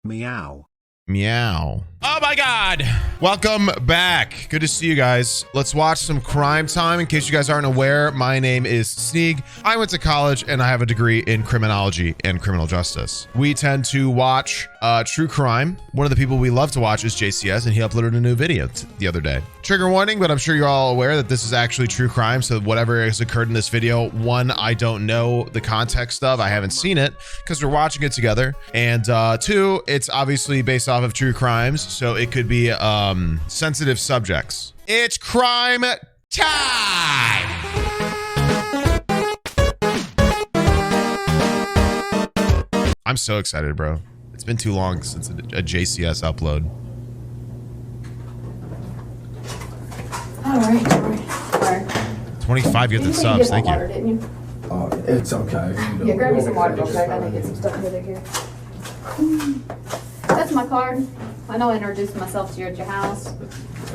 Meow. Meow. Oh my God. Welcome back. Good to see you guys. Let's watch some crime time. In case you guys aren't aware, my name is Sneeg. I went to college and I have a degree in criminology and criminal justice. We tend to watch true crime. One of the people we love to watch is JCS, and he uploaded a new video the other day. Trigger warning, but I'm sure you're all aware that this is actually true crime. So whatever has occurred in this video, one, I don't know the context of. I haven't seen it because we're watching it together. And two, it's obviously based off of true crimes, so it could be sensitive subjects. It's crime time! I'm so excited, bro. It's been too long since a JCS upload. All right. 25 gifted subs, thank water, you. didn't you? It's okay. Yeah, grab me some water real quick. I need to get some stuff in here. That's my card. I know I introduced myself to you at your house,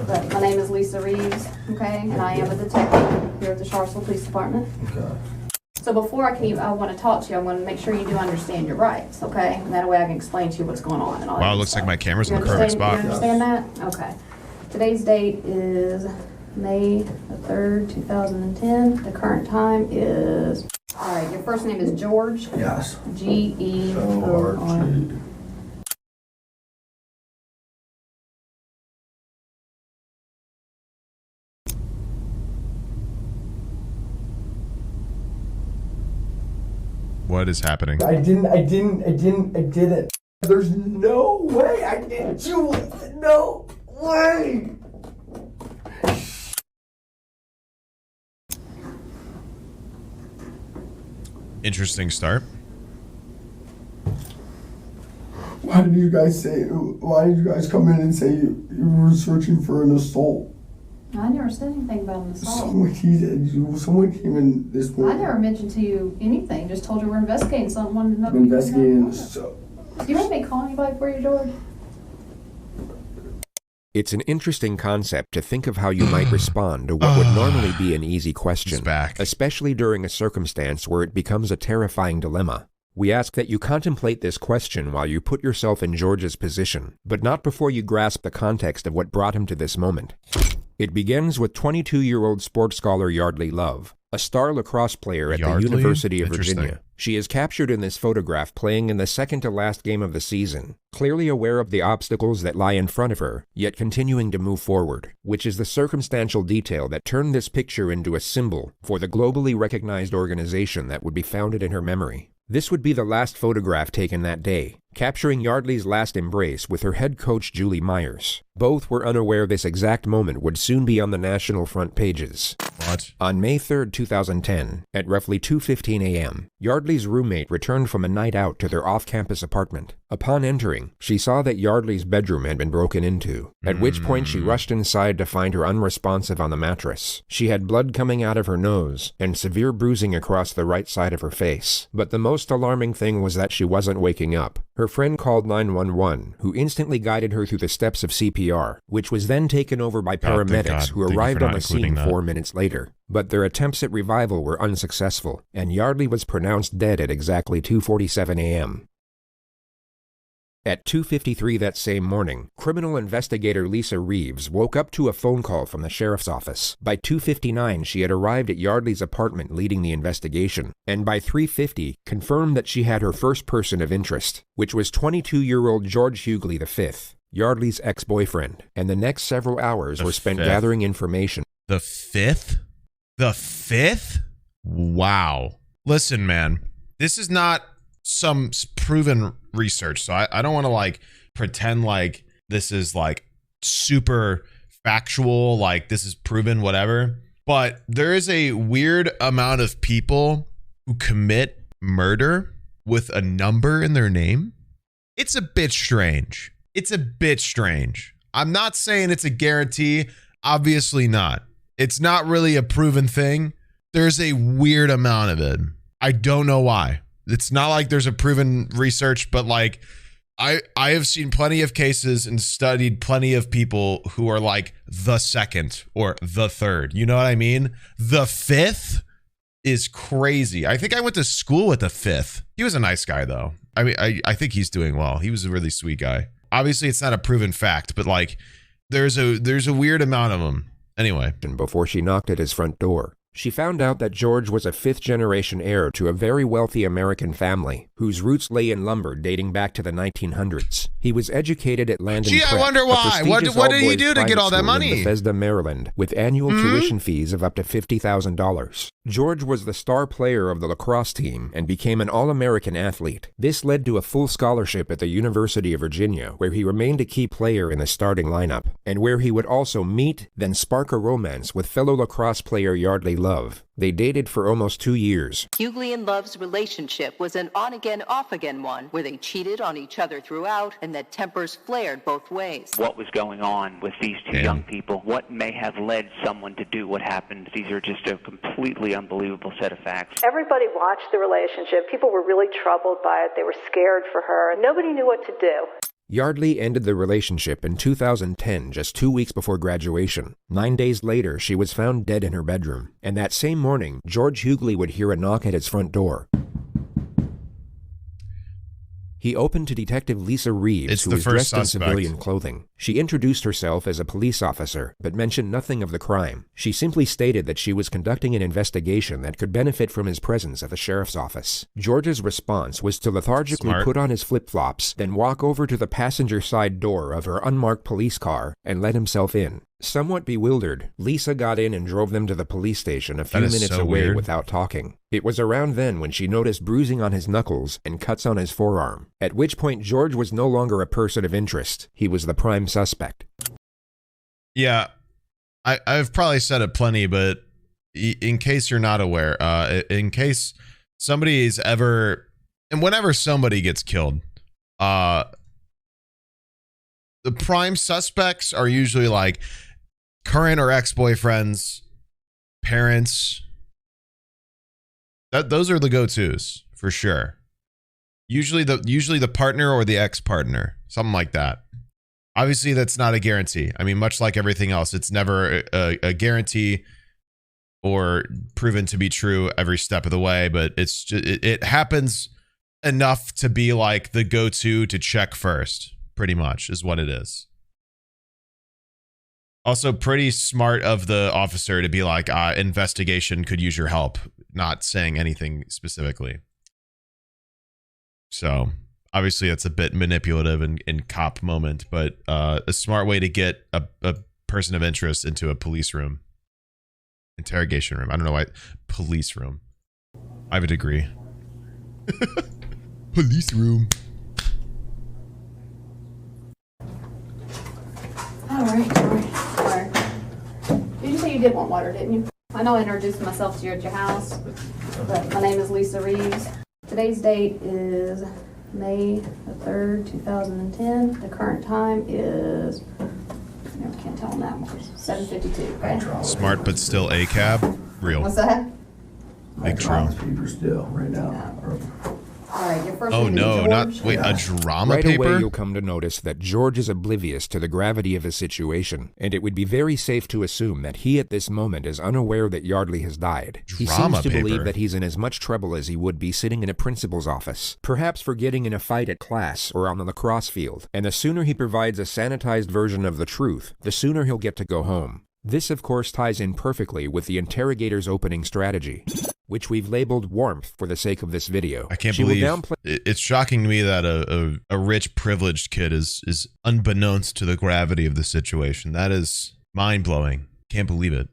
but my name is Lisa Reeves, okay? And I am a detective here at the Charlottesville Police Department. Okay. So before I want to talk to you, I want to make sure you do understand your rights, okay? And that way I can explain to you what's going on and all that. Wow, it looks like my camera's in the perfect You spot. understand that? Okay. Today's date is May the 3rd, 2010. The current time is, all right, your first name is George. Yes. George. What is happening? I didn't. There's no way I didn't do it. No way. Interesting start. Why did you guys come in and say you were searching for an assault? I never said anything about an assault. Someone came in this I morning. never mentioned to you anything. Just told you we're investigating something. Wanted to know. Investigating Do so. you want me to call anybody for you, George? It's an interesting concept to think of how you might respond to what would normally be an easy question, especially during a circumstance where it becomes a terrifying dilemma. We ask that you contemplate this question while you put yourself in George's position, but not before you grasp the context of what brought him to this moment. It begins with 22-year-old sports scholar Yeardley Love, a star lacrosse player at the University of Virginia. She is captured in this photograph playing in the second-to-last game of the season, clearly aware of the obstacles that lie in front of her, yet continuing to move forward, which is the circumstantial detail that turned this picture into a symbol for the globally recognized organization that would be founded in her memory. This would be the last photograph taken that day, capturing Yeardley's last embrace with her head coach Julie Myers. Both were unaware this exact moment would soon be on the national front pages. What? On May 3rd, 2010, at roughly 2:15 a.m., Yeardley's roommate returned from a night out to their off-campus apartment. Upon entering, she saw that Yeardley's bedroom had been broken into, at which point she rushed inside to find her unresponsive on the mattress. She had blood coming out of her nose and severe bruising across the right side of her face. But the most alarming thing was that she wasn't waking up. Her friend called 911, who instantly guided her through the steps of CPR, which was then taken over by paramedics who arrived on the scene 4 minutes later. But their attempts at revival were unsuccessful, and Yeardley was pronounced dead at exactly 2:47 a.m. At 2:53 that same morning, criminal investigator Lisa Reeves woke up to a phone call from the sheriff's office. By 2:59, she had arrived at Yeardley's apartment leading the investigation, and by 3:50, confirmed that she had her first person of interest, which was 22-year-old George Hughley V, Yeardley's ex-boyfriend, and the next several hours were spent gathering information. The 5th? The 5th? Wow. Listen, man, this is not some proven research, so I don't want to like pretend like this is like super factual, like this is proven, whatever. But there is a weird amount of people who commit murder with a number in their name. It's a bit strange. It's a bit strange. I'm not saying it's a guarantee. Obviously not. It's not really a proven thing. There's a weird amount of it. I don't know why. It's not like there's a proven research, but like I have seen plenty of cases and studied plenty of people who are like the second or the third. You know what I mean? The 5th? is crazy. I think I went to school with the fifth. He was a nice guy though. I mean, I think he's doing well. He was a really sweet guy. Obviously it's not a proven fact, but like there's a weird amount of them. Anyway. Before she knocked at his front door, she found out that George was a fifth-generation heir to a very wealthy American family, whose roots lay in lumber dating back to the 1900s. He was educated at Landon Gee, Prep, I wonder why. What did he do to get all that in money? Bethesda, Maryland, with annual tuition fees of up to $50,000. George was the star player of the lacrosse team and became an All-American athlete. This led to a full scholarship at the University of Virginia, where he remained a key player in the starting lineup, and where he would also meet, then spark a romance with fellow lacrosse player Yeardley Love. They dated for almost 2 years. Yeardley and Love's relationship was an on-again, off-again one, where they cheated on each other throughout and that tempers flared both ways. What was going on with these two young people? What may have led someone to do what happened? These are just a completely unbelievable set of facts. Everybody watched the relationship. People were really troubled by it. They were scared for her. Nobody knew what to do. Yeardley ended the relationship in 2010, just 2 weeks before graduation. 9 days later, she was found dead in her bedroom. And that same morning, George Hughley would hear a knock at his front door. He opened to Detective Lisa Reeves, who was dressed in civilian clothing. She introduced herself as a police officer, but mentioned nothing of the crime. She simply stated that she was conducting an investigation that could benefit from his presence at the sheriff's office. George's response was to lethargically put on his flip-flops, then walk over to the passenger side door of her unmarked police car and let himself in. Somewhat bewildered, Lisa got in and drove them to the police station a few minutes away without talking. It was around then when she noticed bruising on his knuckles and cuts on his forearm, at which point George was no longer a person of interest. He was the prime suspect. Yeah, I've probably said it plenty, but in case you're not aware, in case somebody's ever, and whenever somebody gets killed, the prime suspects are usually like current or ex-boyfriends, parents. Those are the go-tos for sure. Usually the partner or the ex-partner, something like that. Obviously, that's not a guarantee. I mean, much like everything else, it's never a guarantee or proven to be true every step of the way. But it's just, it happens enough to be like the go-to to check first. Pretty much is what it is. Also, pretty smart of the officer to be like, investigation could use your help, not saying anything specifically. So, obviously, that's a bit manipulative in cop moment, but a smart way to get a person of interest into a police room. Interrogation room. I don't know why. Police room. I have a degree. Police room. All right. Did you say you did want water, didn't you? I know I introduced myself to you at your house, but my name is Lisa Reeves. Today's date is May the 3rd, 2010. The current time is, I can't tell on that one, 7:52, okay? Smart, but still a cab. Real. What's that? Big true. Paper still right now. All right, your first Oh name no, is not George. wait, a drama Right paper? away, you'll come to notice that George is oblivious to the gravity of his situation, and it would be very safe to assume that he at this moment is unaware that Yeardley has died. He Drama seems to paper. believe that he's in as much trouble as he would be sitting in a principal's office, perhaps for getting in a fight at class or on the lacrosse field, and the sooner he provides a sanitized version of the truth, the sooner he'll get to go home. This, of course, ties in perfectly with the interrogator's opening strategy, which we've labeled warmth for the sake of this video. I can't believe it's shocking to me that a rich, privileged kid is unbeknownst to the gravity of the situation. That is mind-blowing. Can't believe it.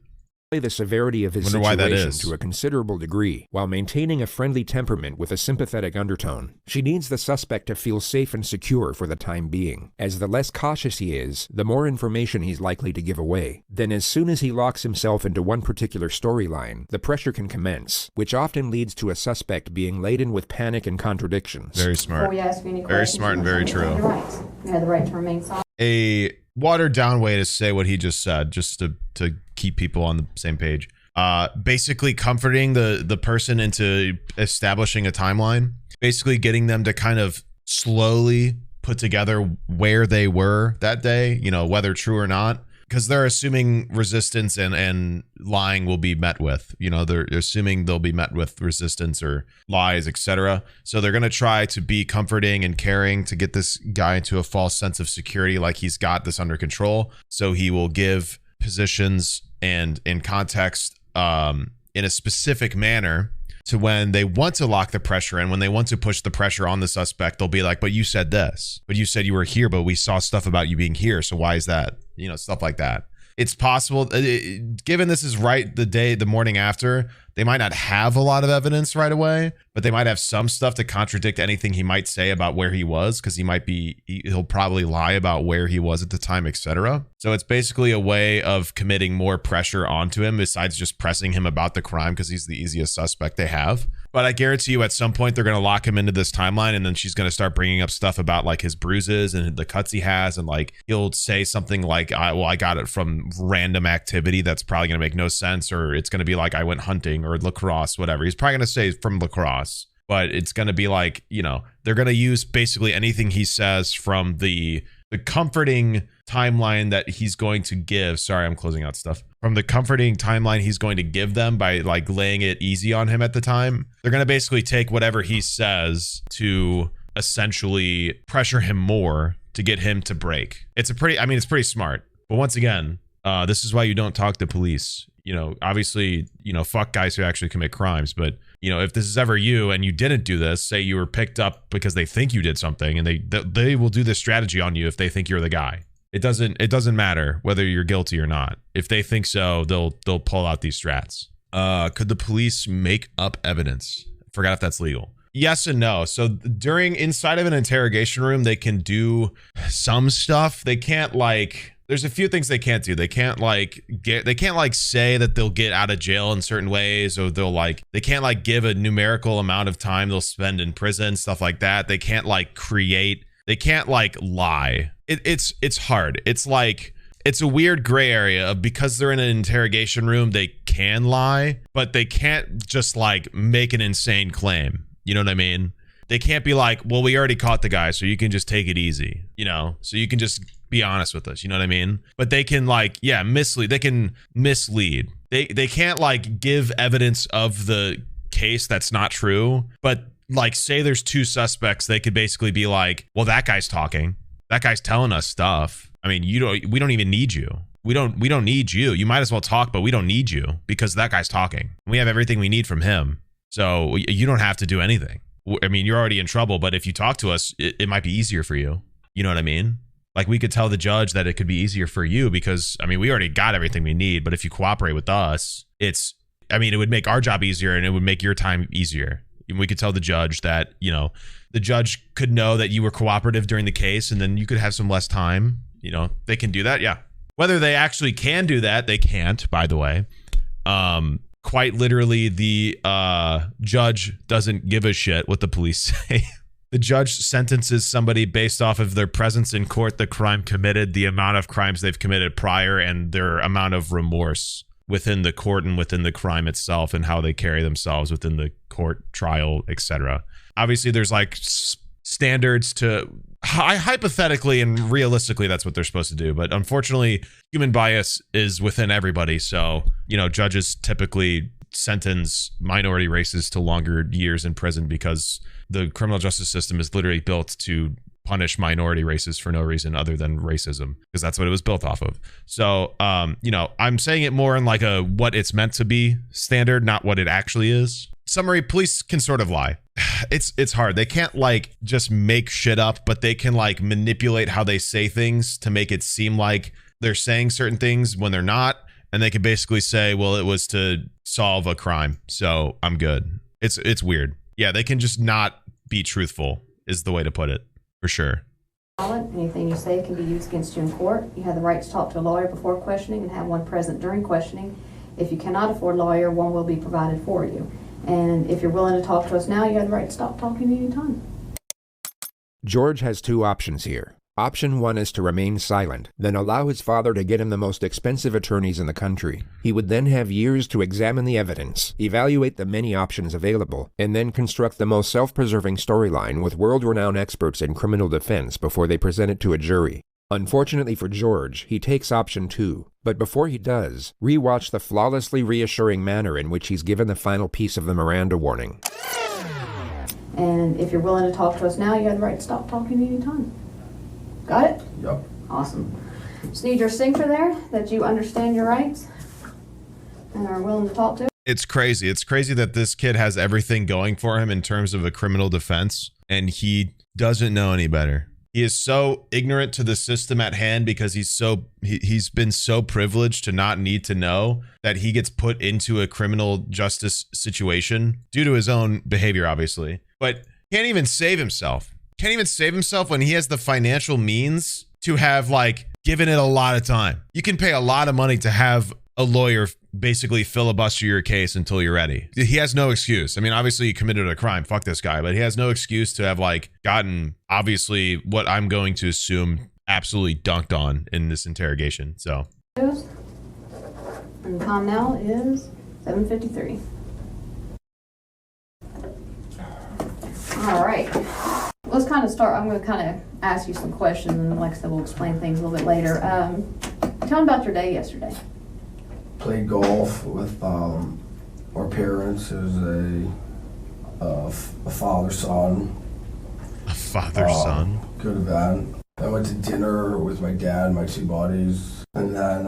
The severity of his Wonder why that situation is. to a considerable degree, while maintaining a friendly temperament with a sympathetic undertone. She needs the suspect to feel safe and secure for the time being, as the less cautious he is, the more information he's likely to give away. Then as soon as he locks himself into one particular storyline, the pressure can commence, which often leads to a suspect being laden with panic and contradictions. Very Before smart. we ask you any Very questions, smart and you very must true. understand your rights. You have the right to remain silent. A watered down way to say what he just said, just to keep people on the same page. Basically comforting the person into establishing a timeline, basically getting them to kind of slowly put together where they were that day, you know, whether true or not, because they're assuming resistance and lying will be met with, they're assuming they'll be met with resistance or lies, etc. So they're going to try to be comforting and caring to get this guy into a false sense of security, like he's got this under control. So he will give positions and in context in a specific manner to when they want to lock the pressure and when they want to push the pressure on the suspect, they'll be like, but you said this, but you said you were here, but we saw stuff about you being here. So why is that? Stuff like that. It's possible, given this is the morning after, they might not have a lot of evidence right away, but they might have some stuff to contradict anything he might say about where he was, because he'll probably lie about where he was at the time, etc. So it's basically a way of committing more pressure onto him besides just pressing him about the crime, because he's the easiest suspect they have. But I guarantee you at some point they're going to lock him into this timeline, and then she's going to start bringing up stuff about like his bruises and the cuts he has, and like he'll say something like, I got it from random activity that's probably going to make no sense, or it's going to be like I went hunting or lacrosse, whatever. He's probably going to say from lacrosse, but it's going to be like, they're going to use basically anything he says from the comforting timeline that he's going to give. Sorry, I'm closing out stuff. From the comforting timeline he's going to give them by like laying it easy on him at the time. They're going to basically take whatever he says to essentially pressure him more to get him to break. It's pretty smart. But once again, this is why you don't talk to police. Obviously, fuck guys who actually commit crimes. But, if this is ever you and you didn't do this, say you were picked up because they think you did something, and they will do this strategy on you if they think you're the guy. It doesn't matter whether you're guilty or not. If they think so, they'll pull out these strats. Could the police make up evidence? Forgot if that's legal. Yes and no. So inside of an interrogation room, they can do some stuff. They can't there's a few things they can't do. They can't say that they'll get out of jail in certain ways, or they can't give a numerical amount of time they'll spend in prison, stuff like that. They can't they can't lie. It's hard. It's a weird gray area of, because they're in an interrogation room, they can lie, but they can't just make an insane claim. You know what I mean? They can't be like, well, we already caught the guy, so you can just take it easy, so you can just be honest with us. You know what I mean? But they can mislead. They can mislead. They can't give evidence of the case that's not true, but say there's two suspects, they could basically be like, well, that guy's talking. That guy's telling us stuff. I mean, we don't even need you. We don't need you. You might as well talk, but we don't need you because that guy's talking. We have everything we need from him. So you don't have to do anything. I mean, you're already in trouble, but if you talk to us, it might be easier for you. You know what I mean? We could tell the judge that it could be easier for you because, we already got everything we need, but if you cooperate with us, it would make our job easier and it would make your time easier. We could tell the judge that, the judge could know that you were cooperative during the case, and then you could have some less time. They can do that. Yeah. Whether they actually can do that, they can't, by the way. Quite literally, the judge doesn't give a shit what the police say. The judge sentences somebody based off of their presence in court, the crime committed, the amount of crimes they've committed prior, and their amount of remorse within the court and within the crime itself, and how they carry themselves within the court trial, etc. Obviously, there's standards to hypothetically and realistically, that's what they're supposed to do. But unfortunately, human bias is within everybody. So, judges typically sentence minority races to longer years in prison because the criminal justice system is literally built to punish minority races for no reason other than racism, because that's what it was built off of. So, I'm saying it more in a what it's meant to be standard, not what it actually is. Summary: police can sort of lie. It's hard. They can't just make shit up, but they can manipulate how they say things to make it seem like they're saying certain things when they're not. And they can basically say, well, it was to solve a crime, so I'm good. It's weird. Yeah, they can just not be truthful is the way to put it, for sure. Anything you say can be used against you in court. You have the right to talk to a lawyer before questioning and have one present during questioning. If you cannot afford a lawyer, one will be provided for you. And if you're willing to talk to us now, you have the right to stop talking anytime. George has two options here. Option 1 is to remain silent, then allow his father to get him the most expensive attorneys in the country. He would then have years to examine the evidence, evaluate the many options available, and then construct the most self-preserving storyline with world-renowned experts in criminal defense before they present it to a jury. Unfortunately for George, he takes option 2. But before he does, rewatch the flawlessly reassuring manner in which he's given the final piece of the Miranda warning. And if you're willing to talk to us now, you have the right to stop talking anytime. Got it? Yep. Awesome. Just need your signature there that you understand your rights and are willing to talk to. It's crazy. It's crazy that this kid has everything going for him in terms of a criminal defense, and he doesn't know any better. He is so ignorant to the system at hand because he's been so privileged to not need to know that he gets put into a criminal justice situation due to his own behavior, obviously. But can't even save himself. Can't even save himself when he has the financial means to have, like, given it a lot of time. You can pay a lot of money to have a lawyer basically filibuster your case until you're ready. He has no excuse. I mean, obviously he committed a crime. Fuck this guy. But he has no excuse to have, like, gotten, obviously, what I'm going to assume absolutely dunked on in this interrogation. So. And the time now is 7:53. All right. Let's kind of start. I'm going to kind of ask you some questions, and like I said, we'll explain things a little bit later. Tell me about your day yesterday. Played golf with our parents. It was a father-son. A father-son? Good event. I went to dinner with my dad and my 2 buddies, and then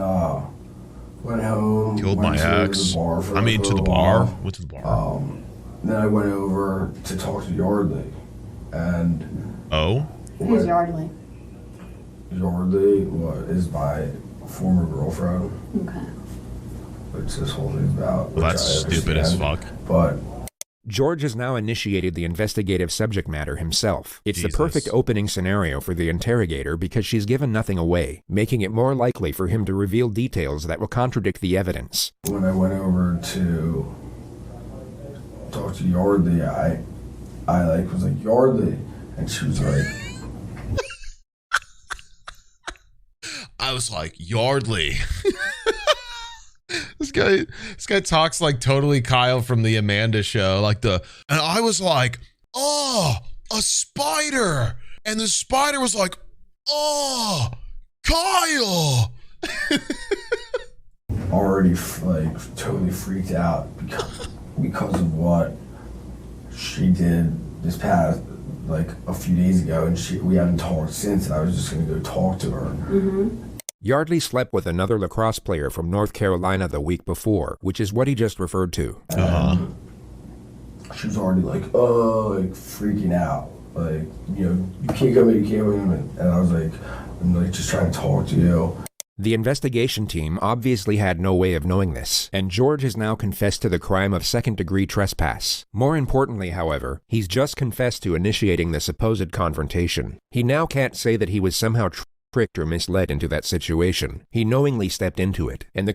went home. Killed my ex. To the bar for I mean, a to the little bar? while. Went to the bar. Then I went over to talk to Yeardley, and Who's Yeardley? Yeardley is my former girlfriend. Okay. Which this whole thing's about. Well, that's stupid as fuck. But George has now initiated the investigative subject matter himself. It's Jesus. the perfect opening scenario for the interrogator because she's given nothing away, making it more likely for him to reveal details that will contradict the evidence. when I went over to talk to Yeardley, I was like, Yeardley, and she was like, I was like, Yeardley. This guy talks like totally Kyle from the Amanda show, and I was like, oh, a spider, and the spider was like, oh, Kyle. already totally freaked out because of what she did this past a few days ago, and we haven't talked since, and I was just gonna go talk to her. Mm-hmm. Yardley slept with another lacrosse player from North Carolina the week before, which is what he just referred to. She was already freaking out. You can't come in, you can't come in. And I was like, I'm just trying to talk to you. The investigation team obviously had no way of knowing this, and George has now confessed to the crime of second-degree trespass. More importantly, however, he's just confessed to initiating the supposed confrontation. He now can't say that he was somehow tricked or misled into that situation. He knowingly stepped into it, and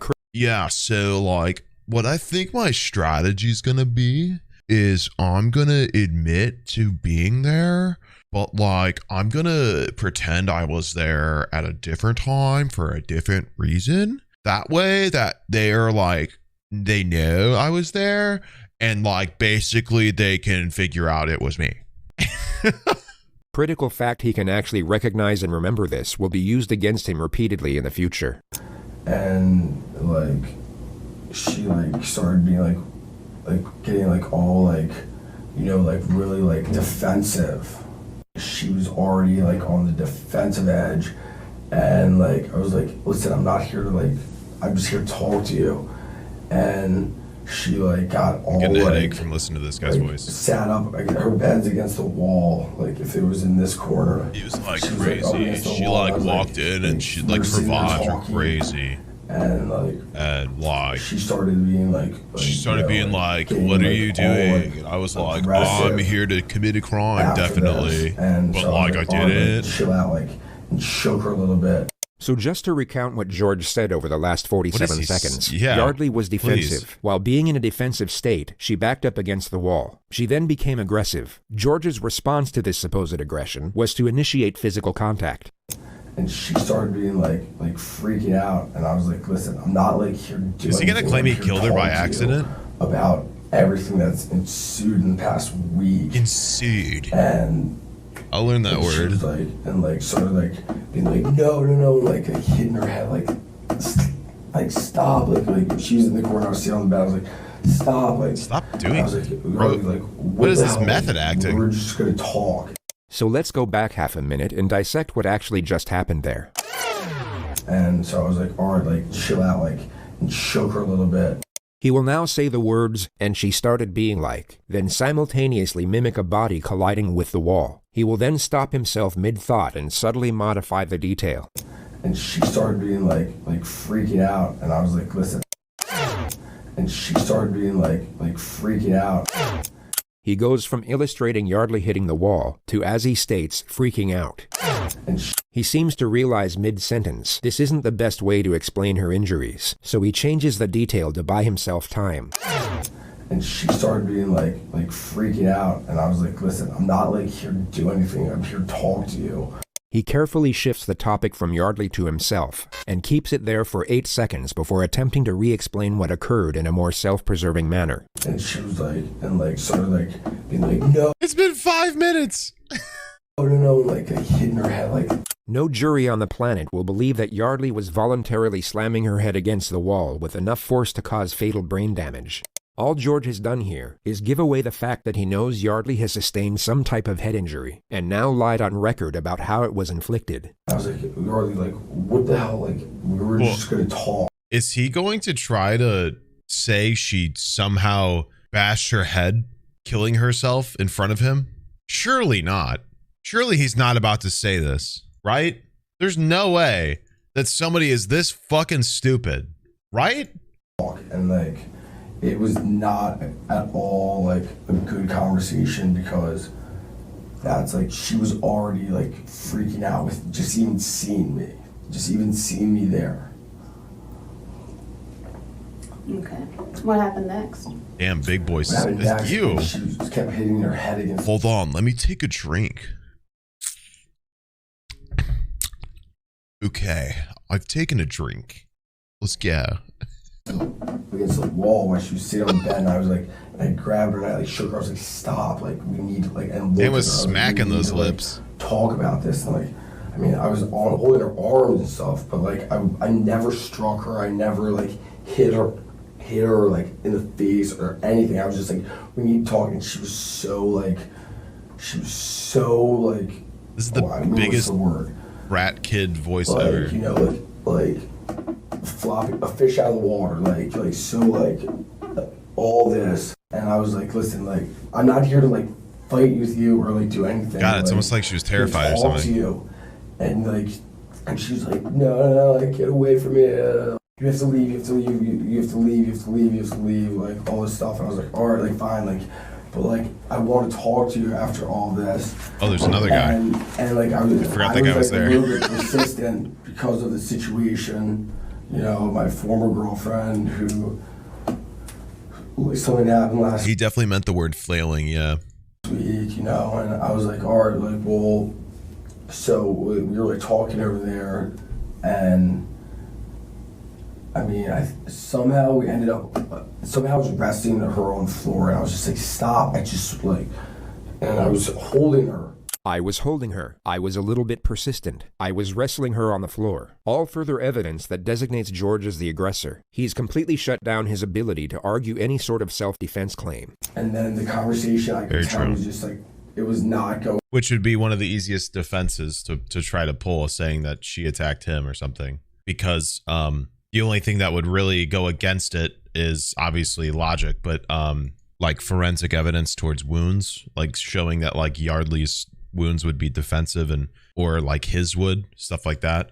so what I think my strategy is gonna be is I'm gonna admit to being there, but I'm gonna pretend I was there at a different time for a different reason. That way that they're they know I was there, and basically they can figure out it was me. critical fact he can actually recognize and remember this will be used against him repeatedly in the future. And she started being getting all really defensive. She was already on the defensive edge, and I was like, listen, I'm not here to I'm just here to talk to you. And she got all getting a headache from listening to this guy's voice. Sat up, her bed's against the wall, if it was in this corner. He was she crazy. Was, she walked in and she her vibes were crazy. And she started being what are you doing? And I was like, I'm here to commit a crime, definitely. And but so I didn't. Chill out, and shook her a little bit. So just to recount what George said over the last 47 seconds, yeah, Yeardley was defensive. Please. While being in a defensive state, she backed up against the wall. She then became aggressive. George's response to this supposed aggression was to initiate physical contact. And she started being freaking out, and I was like, listen, I'm not here doing. Is he gonna claim he killed her by accident? About everything that's ensued in the past week. Ensued. And I'll learn that and she word. was like, and like started like being like, no, like hitting her head, like stop, like she was in the corner, I was sitting on the bed, I was like, stop doing I was like, Bro, what is this method acting? We're just gonna talk. So let's go back half a minute and dissect what actually just happened there. And so I was like, all right, like chill out, like, and choke her a little bit. He will now say the words, and she started being like, then simultaneously mimic a body colliding with the wall. He will then stop himself mid-thought and subtly modify the detail. And she started being like freaking out, and I was like, listen. And she started being like freaking out. He goes from illustrating Yeardley hitting the wall to, as he states, freaking out. And he seems to realize mid-sentence this isn't the best way to explain her injuries, so he changes the detail to buy himself time. And she started being like freaking out, and I was like, listen, I'm not like here to do anything, I'm here to talk to you. He carefully shifts the topic from Yeardley to himself, and keeps it there for 8 seconds before attempting to re-explain what occurred in a more self-preserving manner. And she was like, and like started like being like, no. It's been 5 minutes. No, like hitting her head, like. No jury on the planet will believe that Yeardley was voluntarily slamming her head against the wall with enough force to cause fatal brain damage. All George has done here is give away the fact that he knows Yeardley has sustained some type of head injury, and now lied on record about how it was inflicted. I was like, Yeardley, like, what the hell, like, we were just gonna talk. Is he going to try to say she somehow bashed her head, killing herself in front of him? Surely not. Surely he's not about to say this, right? There's no way that somebody is this fucking stupid, right? And like, it was not at all like a good conversation, because that's like, she was already like freaking out with just even seeing me there. Okay. What happened next? Damn, big boy. What happened next, You. she just kept hitting her head against. Hold on, let me take a drink. Okay, I've taken a drink. Let's go. Against the wall while she was sitting on the bed, and I was like, and I grabbed her and I like shook her. I was like, stop, like we need to like, and It was looked at her. I was like, smacking we need those to, like, lips. talk about this. And like, I mean, I was holding her arms and stuff, but like I never struck her. I never like hit her like in the face or anything. I was just like, we need to talk. And she was so like, This is the biggest what's the word? rat kid voice Like, ever. you know, like flopping a fish out of the water, like so, like all this. And I was like, listen, like I'm not here to like fight with you or like do anything. God, it's like, almost like she was terrified or talk something. to you. And like, and she was like, no, like get away from me. You have to leave. You have to leave. You have to leave. You have to leave. You have to leave. Like all this stuff. And I was like, all right, like fine, like. But like, I want to talk to you after all this. Oh, there's another guy. And like, I forgot that guy was like, there. a little bit persistent because of the situation. You know, my former girlfriend who something happened last He definitely meant the word flailing, yeah. week, you know, and I was like, all right, like, well, so we were like talking over there, and I mean, somehow we ended up, somehow I was resting her on the floor, and I was just like, stop, I just like, and I was holding her. I was holding her. I was a little bit persistent. I was wrestling her on the floor. All further evidence that designates George as the aggressor. He's completely shut down his ability to argue any sort of self-defense claim. And then the conversation, I could tell, was just like, it was not going. Which would be one of the easiest defenses to try to pull, saying that she attacked him or something. Because the only thing that would really go against it is obviously logic, but like forensic evidence towards wounds, like showing that like Yeardley's wounds would be defensive, and or like his would, stuff like that.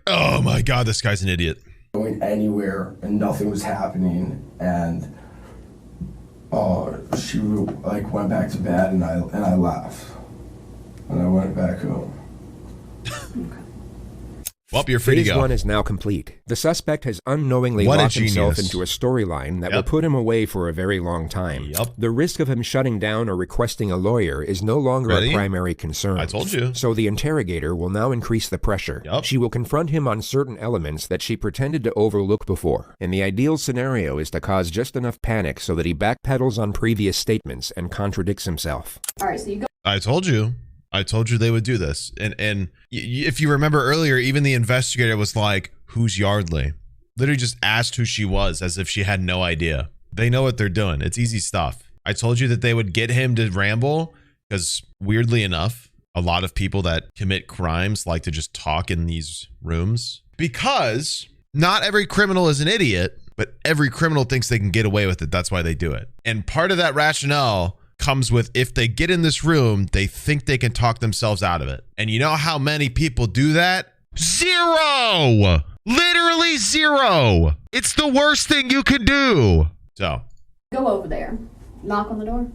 Oh my god, this guy's an idiot. Going anywhere, and nothing was happening, and she like went back to bed, and I left, and I went back home. Well, you're free to Phase go. 1 is now complete. The suspect has unknowingly What a locked himself genius. into a storyline that will Yep. put him away for a very long time. Yep. The risk of him shutting down or requesting a lawyer is no longer Ready? a primary concern. I told you. So the interrogator will now increase the pressure. Yep. She will confront him on certain elements that she pretended to overlook before. And the ideal scenario is to cause just enough panic so that he backpedals on previous statements and contradicts himself. All right, so you go. I told you. I told you they would do this. And if you remember earlier, even the investigator was like, who's Yeardley? Literally just asked who she was as if she had no idea. They know what they're doing. It's easy stuff. I told you that they would get him to ramble because weirdly enough, a lot of people that commit crimes like to just talk in these rooms because not every criminal is an idiot, but every criminal thinks they can get away with it. That's why they do it. And part of that rationale comes with if they get in this room, they think they can talk themselves out of it. And you know how many people do that? Zero! Literally zero! It's the worst thing you could do. So. Go over there. Knock on the door.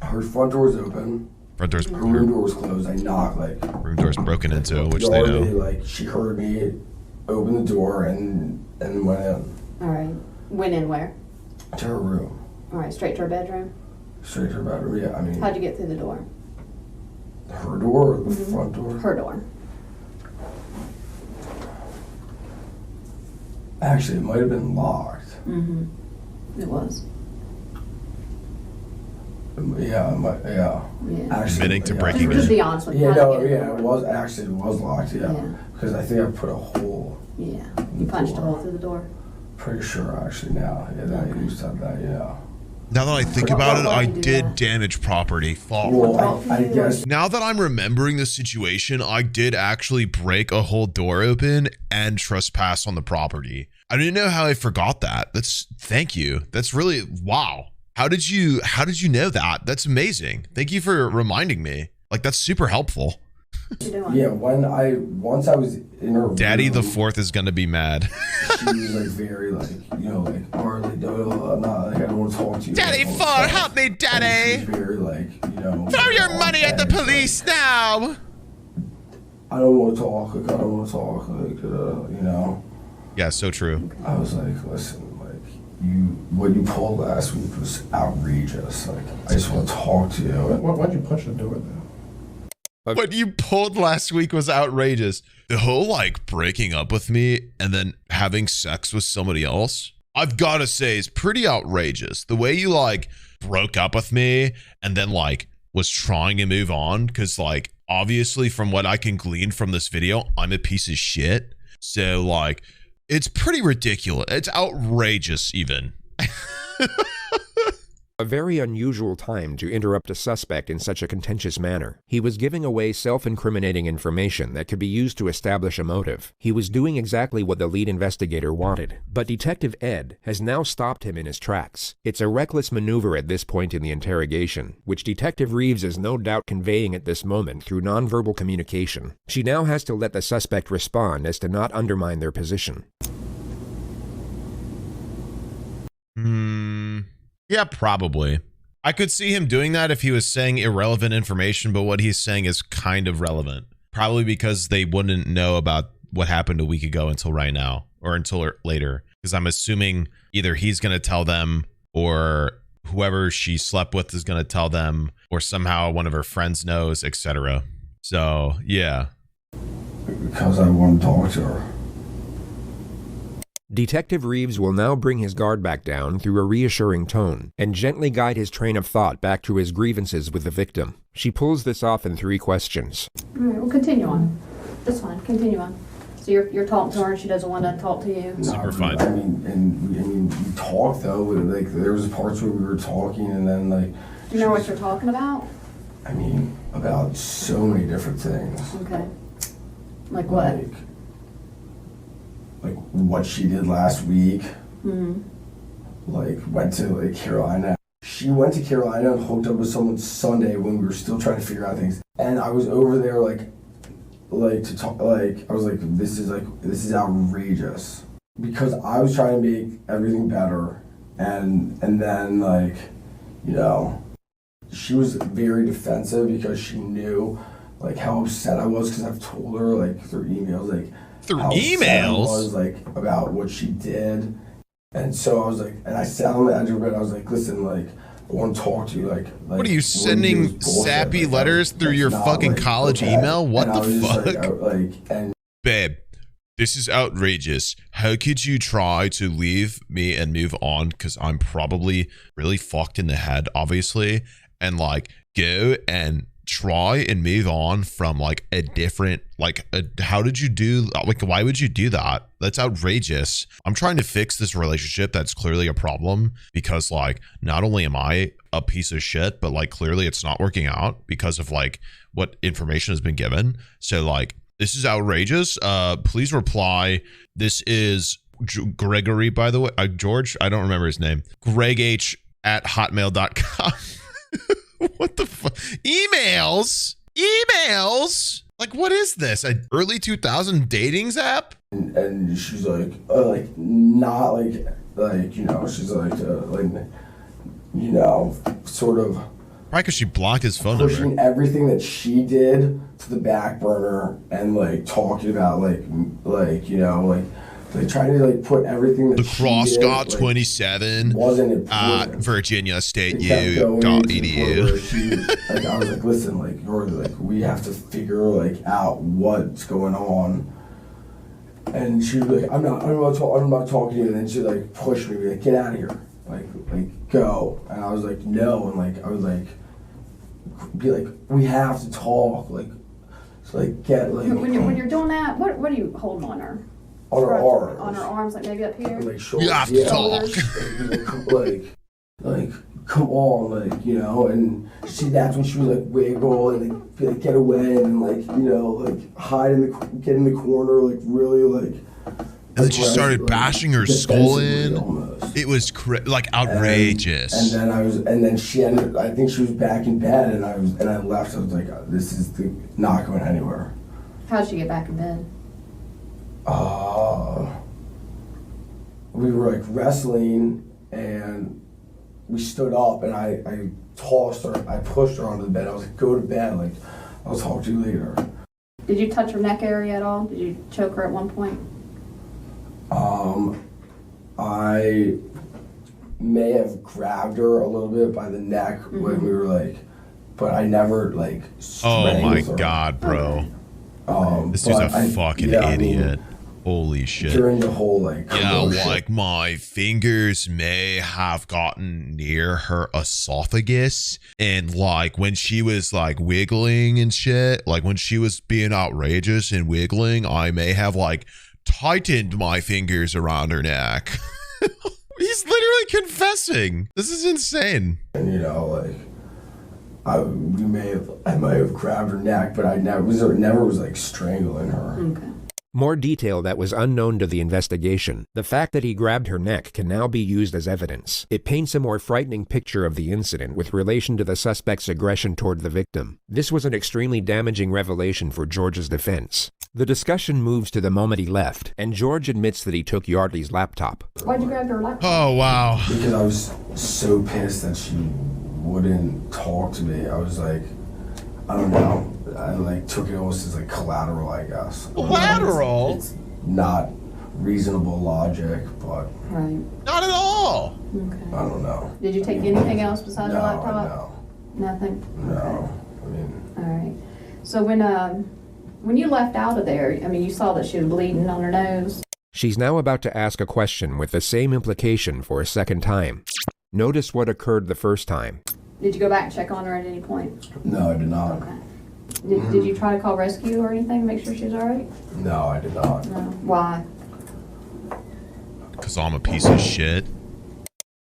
Her front door's open. Front door's Her room door was closed. I knocked, like. room door's broken into, which they Yeardley, know. like, she heard me open the door and went in. All right. Went in where? To her room. All right, straight to her bedroom. Straight to her bedroom, yeah. I mean, How'd you get through the door? her door or the front door? Her door. Actually, it might have been locked. It was. Yeah, Yeah. Actually, Admitting to yeah. breaking Just in. be honest with me. Yeah, How'd you no, get yeah, it was actually, it was locked, yeah. Yeah. Because I think I put a hole. Yeah. You punched a hole through the door. Pretty sure, actually, now. Yeah, that you said that, yeah. Now that I think Why- about it, why I would you do did that? damage property. Fuck. Well, I guess. Now that I'm remembering the situation, I did actually break a whole door open and trespass on the property. I didn't know how I forgot that. Thank you. That's really, wow. How did you know that? That's amazing. Thank you for reminding me. Like, that's super helpful. What you doing? Yeah, once I was in her Daddy room, the fourth is gonna be mad. she was like very like, you know, like, or like, no, I'm not, like, I don't want to talk to you. Daddy like, all four, this help me, stuff. Daddy. And she's very like, you know. Throw your all money at the that, police now. like, I don't want to talk. Like, I don't want to talk. Like, you know. Yeah, so true. I was like, listen, like, what you pulled last week was outrageous. Like, I just want to talk to you. Why'd you punch the door then? What you pulled last week was outrageous. The whole like breaking up with me and then having sex with somebody else, I've got to say is pretty outrageous. The way you like broke up with me and then like was trying to move on because like obviously from what I can glean from this video, I'm a piece of shit. So like it's pretty ridiculous. It's outrageous even. A very unusual time to interrupt a suspect in such a contentious manner. He was giving away self-incriminating information that could be used to establish a motive. He was doing exactly what the lead investigator wanted. But Detective Ed has now stopped him in his tracks. It's a reckless maneuver at this point in the interrogation, which Detective Reeves is no doubt conveying at this moment through nonverbal communication. She now has to let the suspect respond as to not undermine their position. Yeah, probably. I could see him doing that if he was saying irrelevant information, but what he's saying is kind of relevant. Probably because they wouldn't know about what happened a week ago until right now or until later. Because I'm assuming either he's going to tell them or whoever she slept with is going to tell them or somehow one of her friends knows, etc. So, yeah. Because I want to talk to her. Detective Reeves will now bring his guard back down through a reassuring tone and gently guide his train of thought back to his grievances with the victim. She pulls this off in 3 questions. All right, well, continue on. That's fine. Continue on. So you're talking to her and she doesn't want to talk to you? Super fine. I mean, we talked though. Like, there was parts where we were talking, and then like. Do you know what you're talking about? I mean, about so many different things. Okay. Like what? Like what she did last week. Mm-hmm. Like went to like Carolina. She went to Carolina and hooked up with someone Sunday when we were still trying to figure out things. And I was over there like to talk. Like I was like, this is outrageous because I was trying to make everything better, and then like, you know, she was very defensive because she knew like how upset I was because I've told her like through emails like Through how upset I emails? was like about what she did, and so I was like, and I sat on the edge of her bed. I was like, listen, like I want to talk to you. Like what are you do sending is bullshit. sappy Like, letters through that's your not, fucking like, college okay. email? What And I the was just, fuck? and Babe, this is outrageous. How could you try to leave me and move on? Because I'm probably really fucked in the head, obviously, and like go and try and move on from like a different, like, how did you do, like, why would you do that? That's outrageous. I'm trying to fix this relationship that's clearly a problem because, like, not only am I a piece of shit, but like clearly it's not working out because of like what information has been given. So like, this is outrageous. Please reply. This is Gregory, by the way. George, I don't remember his name. GregH@hotmail.com. What the fuck? Emails? Emails? Like, what is this? An early 2000 datings app? and she's like not like you know, she's like you know, sort of Probably because she blocked his phone pushing number. everything that she did to the back burner and like talking about like you know, like trying to like put everything that The she Crosscott did, 27 wasn't at important. Virginia State It kept going to the point U.edu. where she, like, I was like, listen, like, you're like, we have to figure like out what's going on. And she was like, I'm not talking to you. And then she like pushed me, like, get out of here, like go. And I was like, no. And like I was like, be like, we have to talk, like, so like get like. When you're doing that, what are you holding on her? On her arms. On her arms, like maybe up here. Like shoulders, You have to talk. like come on, like, you know, and that's when she was like wiggle and like get away and like, you know, like get in the corner, like really like. And then she started bashing her skull in. Almost. It was like outrageous. And then she ended. I think she was back in bed, and I left. I was like, this is not going anywhere. How'd she get back in bed? We were like wrestling, and we stood up, and I tossed her. I pushed her onto the bed. I was like, go to bed. Like, I'll talk to you later. Did you touch her neck area at all? Did you choke her at one point? I may have grabbed her a little bit by the neck when we were like, but I never like Oh my strangled her. god, bro. This But dude's a fucking I mean, idiot. Holy shit. during the whole like Yeah, commotion, like my fingers may have gotten near her esophagus, and like when she was like wiggling and shit, like when she was being outrageous and wiggling, I may have like tightened my fingers around her neck. He's literally confessing. This is insane. and you know, like I might have grabbed her neck, but I never was like strangling her. Okay. More detail that was unknown to the investigation. The fact that he grabbed her neck can now be used as evidence. It paints a more frightening picture of the incident with relation to the suspect's aggression toward the victim. This was an extremely damaging revelation for George's defense. The discussion moves to the moment he left, and George admits that he took Yeardley's laptop. Why'd you grab her laptop? Oh, wow. Because I was so pissed that she wouldn't talk to me. I was like, I don't know. I like took it almost as like collateral, I guess. Collateral? It's not reasonable logic, but Right. Not at all. Okay. I don't know. Did you take anything else besides your laptop? Nothing? No. I mean, All right. So when you left out of there, I mean, you saw that she was bleeding on her nose. She's now about to ask a question with the same implication for a second time. Notice what occurred the first time. Did you go back and check on her at any point? no, I did not. Okay. Did you try to call rescue or anything, make sure she's all right? No, I did not. No. Why? Because I'm a piece of shit.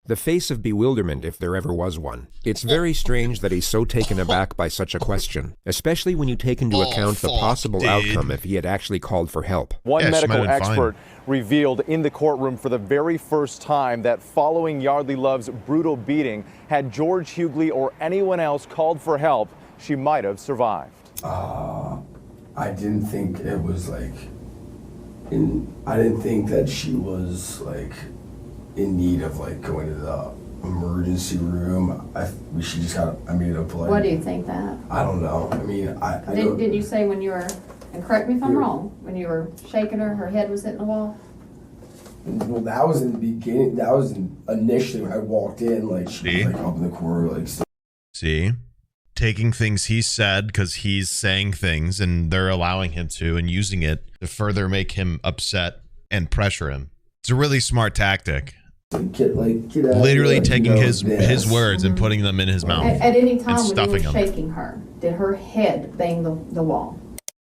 The face of bewilderment, if there ever was one. It's very strange that he's so taken aback by such a question, especially when you take into account the possible outcome if he had actually called for help. One Yeah, she medical might have been expert revealed in the courtroom for the very first time that following Yeardley Love's brutal beating, had George Hughley or anyone else called for help, she might have survived. I didn't think it was like I didn't think that she was like in need of like going to the emergency room. She just got, I mean, like, What do you think that? I don't know. I mean, I don't. Didn't you say when you were, and correct me if I'm wrong, when you were shaking her head was hitting the wall? Well, that was in the beginning. That was initially when I walked in. Like she was like up in the corner, like. See, taking things he said because he's saying things, and they're allowing him to, and using it to further make him upset and pressure him. It's a really smart tactic. Get out Literally of taking here, his words and putting them in his mouth. At any time and when you stuffing were them. shaking her, did her head bang the wall?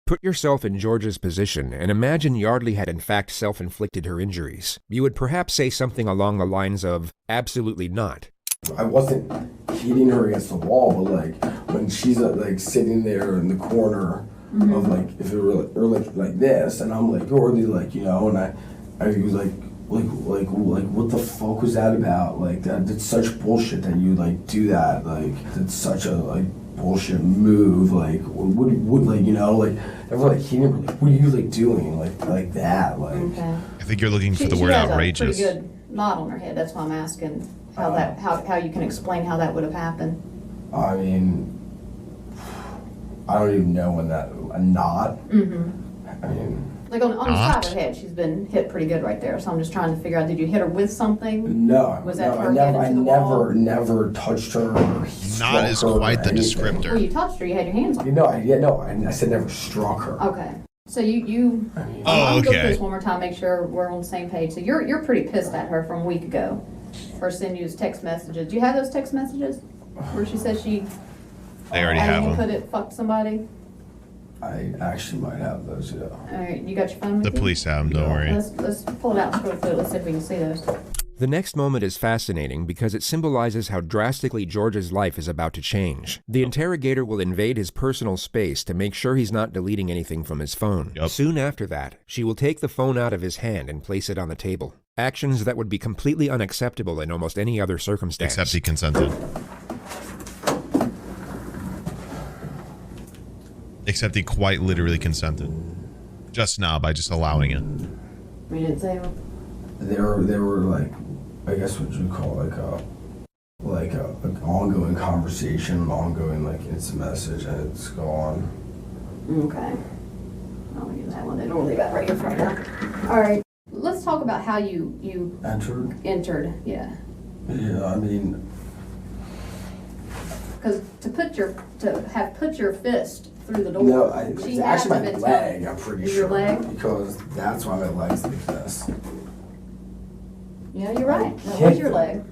Put yourself in George's position and imagine Yeardley had in fact self-inflicted her injuries. You would perhaps say something along the lines of, absolutely not. I wasn't hitting her against the wall, but like when she's like sitting there in the corner of like if it were like this, and I'm like already like and I was like what the fuck was that about? Like that's such bullshit that you like do that. Like that's such a like bullshit move. Like what like like ever like hitting her, like what are you like doing like that like. Okay. I think you're looking for the She word has outrageous. a pretty good knot on her head. That's why I'm asking how you can explain how that would have happened. I mean, I don't even know when that a knot. I mean, Like on the side of her head, she's been hit pretty good right there. So I'm just trying to figure out, did you hit her with something? no. Was that no, her head into the wall? never touched her. Or Not is struck her quite or the anything. descriptor. Well, you touched her. You had your hands on her. I said never struck her. Okay. So you I mean, I'll go through okay. this one more time, make sure we're on the same page. So you're pretty pissed at her from a week ago for sending you text messages. Do you have those text messages where she says she They already have them. could it fucked somebody? I actually might have those. Yeah. All right, you got your phone with The you? police have them, don't worry. Let's pull it out and scroll through it. Let's see if we can see those. The next moment is fascinating because it symbolizes how drastically George's life is about to change. The interrogator will invade his personal space to make sure he's not deleting anything from his phone. Yep. Soon after that, she will take the phone out of his hand and place it on the table. Actions that would be completely unacceptable in almost any other circumstance. Except he consented. Except he quite literally consented. Just now by just allowing it. We didn't say They were like, I guess what you call like a ongoing conversation, an ongoing like instant message, and it's gone. Okay. I'll use that one. They don't leave that right in front of her. All right. Let's talk about how you Entered. Yeah. Yeah, I mean, Because to have put your fist through the door. no, she it's had actually to my been leg. I'm pretty Is sure. your leg? Because that's why my leg's like this. Yeah, you're right. That Kicked was your it. leg.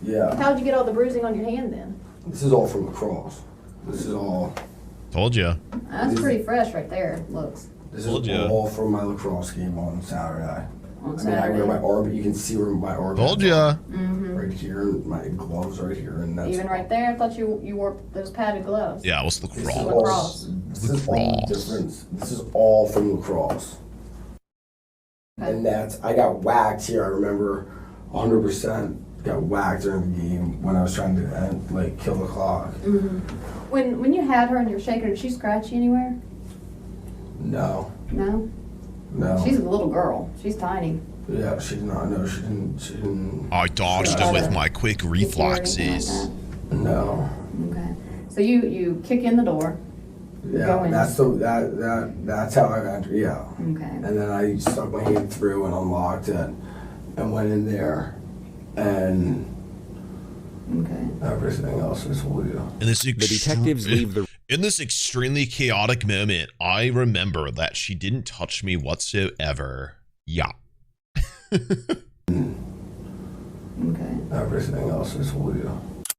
Yeah. How'd you get all the bruising on your hand then? This is all from lacrosse. This is all. Told you. That's pretty fresh right there. Looks This Told is ya. all from my lacrosse game on Saturday. on I mean, I Saturday. wear my arm. You can see where my arm. Told is. ya. Right here, and my gloves right here, and that's Even right there, I thought you wore those padded gloves. Yeah, it was This is lacrosse. all, Lacrosse. this is all the difference. This is all from lacrosse. Okay. And that's, I got whacked here. I remember 100% got whacked during the game when I was trying to end, kill the clock. When you had her and you're shaking her, did she scratch you anywhere? No, No? no. She's a little girl. She's tiny. Yeah, she did not. No, she didn't. I dodged him with my quick Kick you or anything like reflexes. No. that? Okay. So you kick in the door. Go Yeah, in. that's how I entered. Yeah. Okay. And then I stuck my hand through and unlocked it, and went in there, and Okay. everything else I told you. In this The detectives leave the In this extremely chaotic moment, I remember that she didn't touch me whatsoever. Yeah. Okay. Everything else I told you.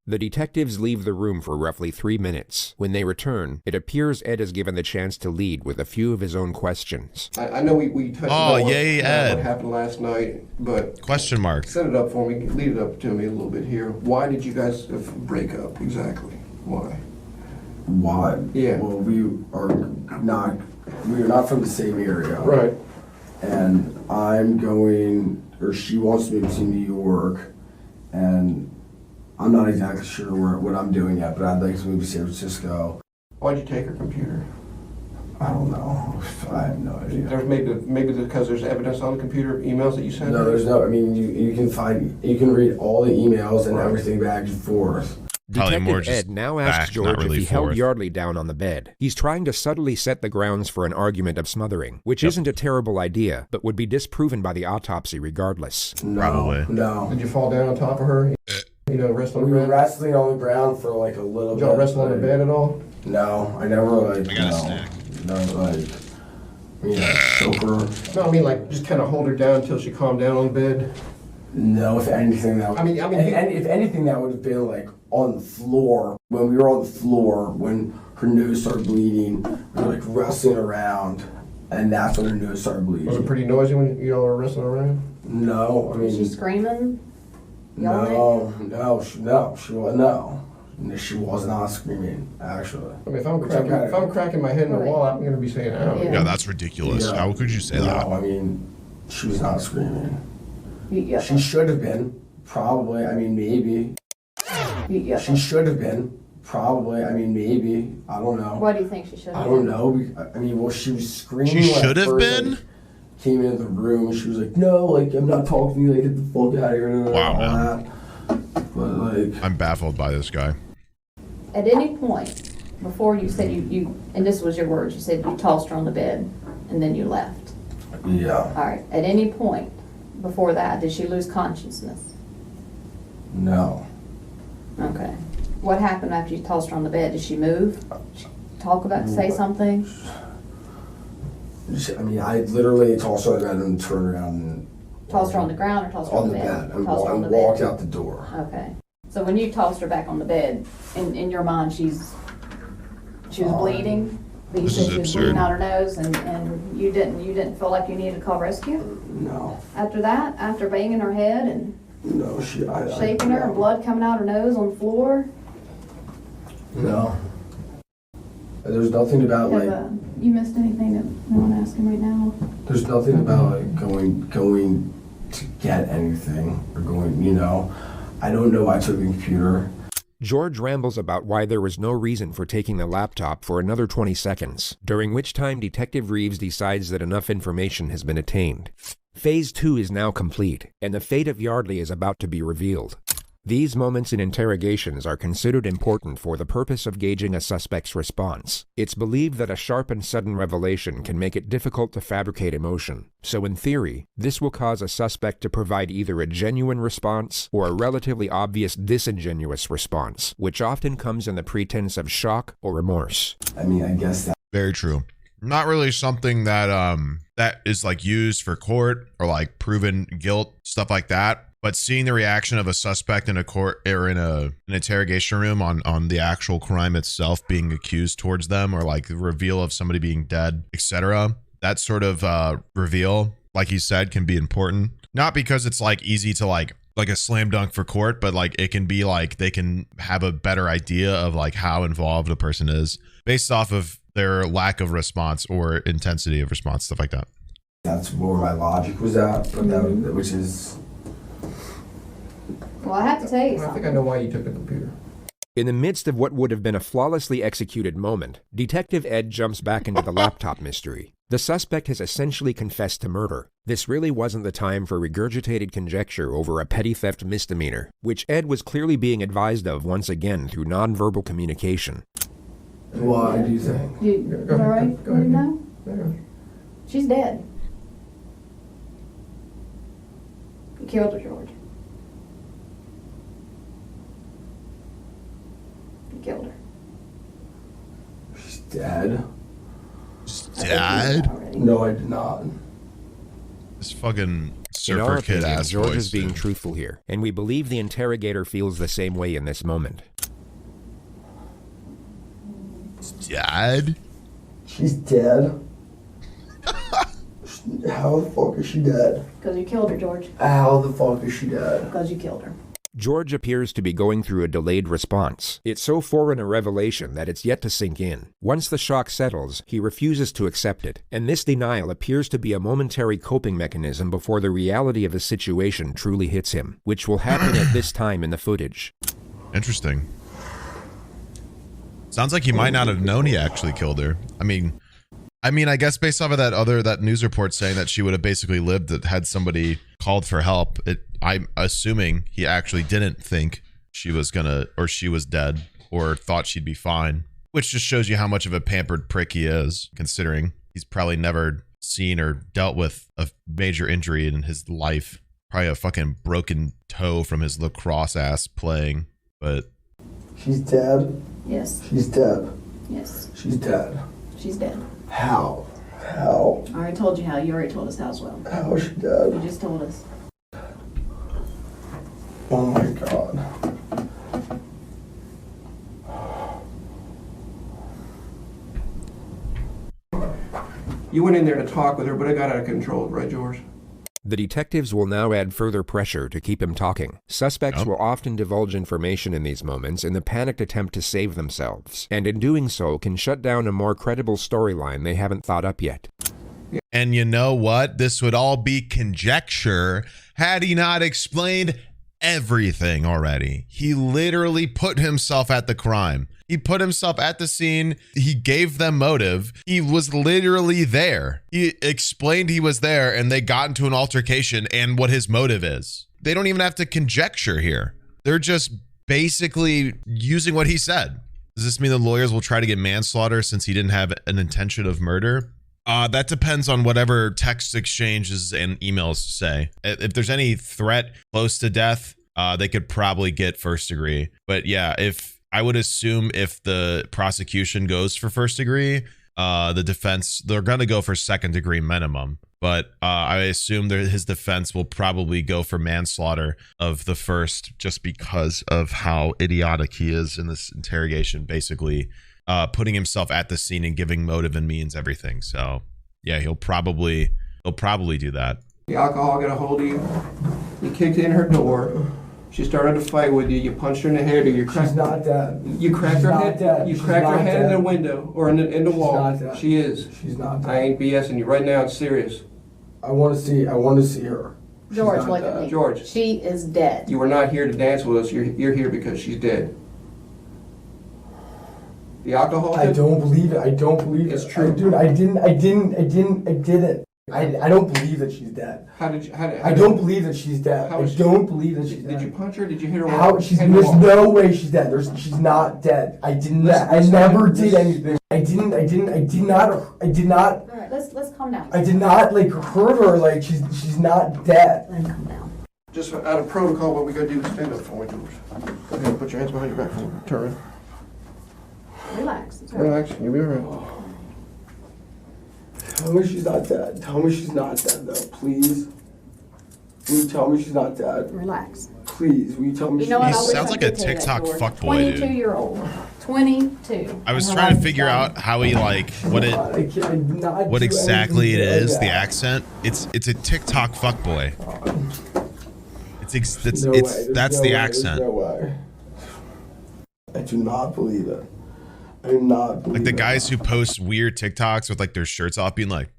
The detectives leave the room for roughly 3 minutes. When they return, it appears Ed is given the chance to lead with a few of his own questions. I know we touched Oh, on yay, Ed. what happened last night, but Question mark. set it up for me, lead it up to me a little bit here. Why did you guys break up exactly? Why? Why? Yeah. Well, we are not from the same area. Right. And she wants me to New York, and I'm not exactly sure what I'm doing yet, but I'd like to move to San Francisco. Why'd you take her computer? I don't know. I have no idea. There's maybe because there's evidence on the computer, emails that you sent? No, there's no, I mean, you can read all the emails and everything back and forth. Probably more Detective just Ed now asks back, George not really if he held forth. Yeardley down on the bed. He's trying to subtly set the grounds for an argument of smothering, which isn't a terrible idea, but would be disproven by the autopsy regardless. No, Probably. No. Did you fall down on top of her? You know, rest on We the were ground? wrestling on the ground for like a little Did bit. y'all wrestle on the like- bed at all? No, I never like, I got a no. snack. No, like, choke her. No, I mean like just kind of hold her down until she calmed down on the bed. No, if anything, that would, I mean, and if anything, that would have been like on the floor. When we were on the floor, when her nose started bleeding, we were like wrestling around, and that's when her nose started bleeding. Was it pretty noisy when you all were wrestling around? No, I Was she mean, screaming? Yelling? no, she was not screaming, actually. I mean, if I'm Which I'm cracking my head in the Right. wall, I'm gonna be saying, "Ow." Yeah. Yeah, that's ridiculous. Yeah. How could you say No, that? I mean, she was not screaming. Yeah. She should have been, probably. I mean, maybe. Yeah. She should have been, probably. I mean, maybe. I don't know. Why do you think she should I have? don't know. I mean, well, she was screaming. She when I should have first, been? like, came into the room. She was like, "No, like I'm not talking to you. Like, get the fuck out of here." And Wow, all man. that. But like, I'm baffled by this guy. At any point, before you said you, and this was your words, you said you tossed her on the bed and then you left. yeah, All right. At any point before that, did she lose consciousness? no. Okay. What happened after you tossed her on the bed? Did she move? Talk about, say something? I mean, I literally tossed her on the bed and turned around and Tossed her on the ground or tossed her on the bed and Tossed her on the walked bed. out the door. Okay. So when you tossed her back on the bed, in your mind, she was bleeding? But you This said is she was absurd. bleeding out her nose and you didn't feel like you needed to call rescue? No, After that, after banging her head and no, shaking her and blood coming out her nose on the floor? No. There's nothing about like. You missed anything that no one asking right now? There's nothing about like going to get anything or going. You know, I don't know why I took the computer. George rambles about why there was no reason for taking the laptop for another 20 seconds, during which time Detective Reeves decides that enough information has been attained. Phase 2 is now complete, and the fate of Yeardley is about to be revealed. These moments in interrogations are considered important for the purpose of gauging a suspect's response. It's believed that a sharp and sudden revelation can make it difficult to fabricate emotion. So in theory, this will cause a suspect to provide either a genuine response or a relatively obvious disingenuous response, which often comes in the pretense of shock or remorse. I mean, I guess that. Very true. Not really something that that is like used for court or like proven guilt, stuff like that. But seeing the reaction of a suspect in a court or in an interrogation room on the actual crime itself being accused towards them, or like the reveal of somebody being dead, etc. That sort of reveal, like he said, can be important. Not because it's like easy to like a slam dunk for court, but like it can be like they can have a better idea of like how involved a person is based off of their lack of response or intensity of response, stuff like that. That's where my logic was at, but that, which is. Well, I have to tell you I something. think I know why you took the computer. In the midst of what would have been a flawlessly executed moment, Detective Ed jumps back into the laptop mystery. The suspect has essentially confessed to murder. This really wasn't the time for regurgitated conjecture over a petty theft misdemeanor, which Ed was clearly being advised of once again through nonverbal communication. Why do you think? You all right? Go ahead. No? Yeah. She's dead. You killed her, George. You killed her. She's dead? Dad? Already. No, I did not. This fucking In surfer our kid opinion, ass George voice. is being dude. truthful here, and we believe the interrogator feels the same way in this moment. Dad? She's dead? How the fuck is she dead? Because you killed her, George. How the fuck is she dead? Because you killed her. George appears to be going through a delayed response. It's so foreign a revelation that it's yet to sink in. Once the shock settles, he refuses to accept it, and this denial appears to be a momentary coping mechanism before the reality of the situation truly hits him, which will happen at this time in the footage. Interesting. Sounds like he might not have known he actually killed her. I mean, I mean, I guess based off of that news report saying that she would have basically lived that had somebody called for help, I'm assuming he actually didn't think she was dead or thought she'd be fine, which just shows you how much of a pampered prick he is, considering he's probably never seen or dealt with a major injury in his life. Probably a fucking broken toe from his lacrosse ass playing, but... She's dead? Yes. She's dead? Yes. She's dead? She's dead. How? How? I already told you how. You already told us how as well. How is she dead? You just told us. Oh my God. You went in there to talk with her, but it got out of control, right, George? The detectives will now add further pressure to keep him talking. Suspects will often divulge information in these moments in the panicked attempt to save themselves, and in doing so can shut down a more credible storyline they haven't thought up yet. And you know what? This would all be conjecture had he not explained everything already. He literally put himself at the crime. He put himself at the scene. He gave them motive. He was literally there. He explained he was there, and they got into an altercation and what his motive is. They don't even have to conjecture here. They're just basically using what he said. Does this mean the lawyers will try to get manslaughter since he didn't have an intention of murder? That depends on whatever text exchanges and emails say. If there's any threat close to death, they could probably get first degree. But yeah, I would assume if the prosecution goes for first degree, the defense, they're going to go for second degree minimum. But I assume that his defense will probably go for manslaughter of the first, just because of how idiotic he is in this interrogation, basically putting himself at the scene and giving motive and means everything. So yeah, he'll probably do that. The alcohol got a hold of you. You kicked in her door. She started to fight with you. You punched her in the head, or you cracked. She's not dead. You cracked her head. Dead. You cracked her head in the window or in the wall. Not dead. She is. She's not dead. I ain't BSing you right now. It's serious. I want to see her. George, look at me. George. She is dead. You were not here to dance with us. You're here because she's dead. The alcohol. I don't believe it. I don't believe it's it. true, dude. I didn't. I don't believe that she's dead. I don't believe that she's dead. I don't believe that she's dead. Did you punch her? Did you hit her? There's no way she's dead. She's not dead. I didn't. I never did anything. I did not. All right, let's calm down. I did not hurt her. Like she's not dead. Let him calm down. Just out of protocol, what we gotta do is stand up for me, George. Go ahead, put your hands behind your back for me. Turn. Relax. It's all right. Relax. You'll be alright. Tell me she's not dead. Tell me she's not dead, though. Please. Will you tell me she's not dead? Relax. Please, will you tell me You know what? He I wish sounds I like could a tell you that, TikTok George. fuckboy, dude. 22-year-old. 22. I was And her trying to life figure is out how he what exactly it is, the accent. It's a TikTok fuckboy. That's the accent. No way. I do not believe it. I do not believe Like the guys who post weird TikToks with their shirts off, being like,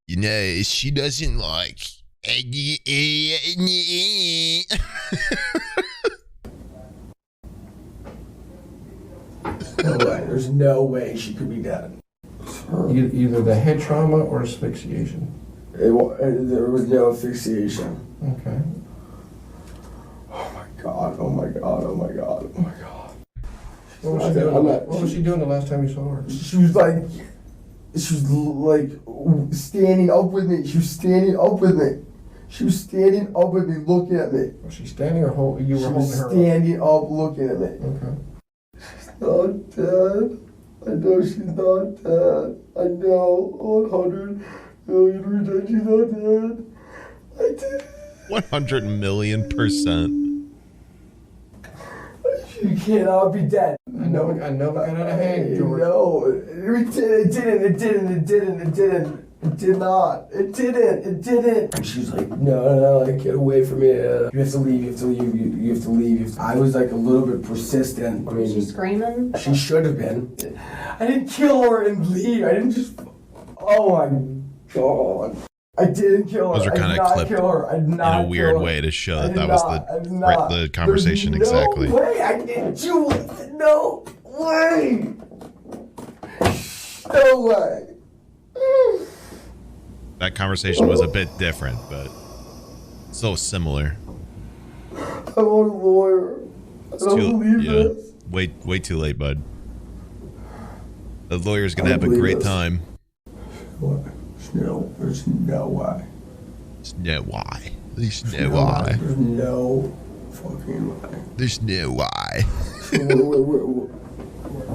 she doesn't like. No way. There's no way she could be dead. Either the head trauma or asphyxiation. There was no asphyxiation. Okay. Oh my god. Oh my god. Oh my god. Oh my god. What was she doing the last time you saw her? She was standing up with me. She was standing up with me. She was standing up with me, looking at me. Was she standing or you were holding her? She was standing up, looking at me. Okay. She's not dead. I know she's not dead. I know 100 million% she's not dead. I did. 100 million%. She cannot be dead. I know it got out of hand, George. No, it didn't. And she's like, no, get away from me. You have to leave, you have to leave. I was a little bit persistent. Was she screaming? She should have been. I didn't kill her and leave. I didn't just, oh my God. I didn't kill her. Those are kind of clipped in a weird way to show that was the conversation exactly. No way, I didn't do it. No way. No way. That conversation was a bit different, but so similar. I want a lawyer. I don't believe this. Way too late, bud. The lawyer's gonna have a great time. What? There's no way. There's no why. There's no why. There's no fucking way. There's no why.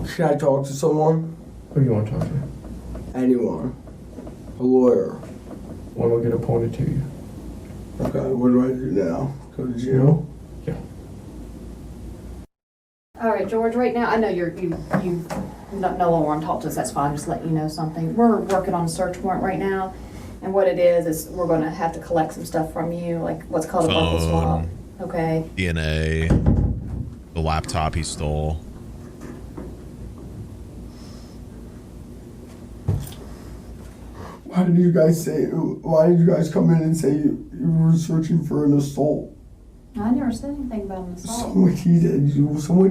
Should I talk to someone? Who do you want to talk to? Anyone. A lawyer. One will get appointed to you. Okay, what do I do now? Go to jail? Yeah. All right, George, right now, I know you no longer want to talk to us, that's fine, just let you know something. We're working on a search warrant right now, and what it is we're going to have to collect some stuff from you, like what's called a buckle swab. Okay. DNA, the laptop he stole. Why did you guys come in and say you were searching for an assault? I never said anything about an assault. Someone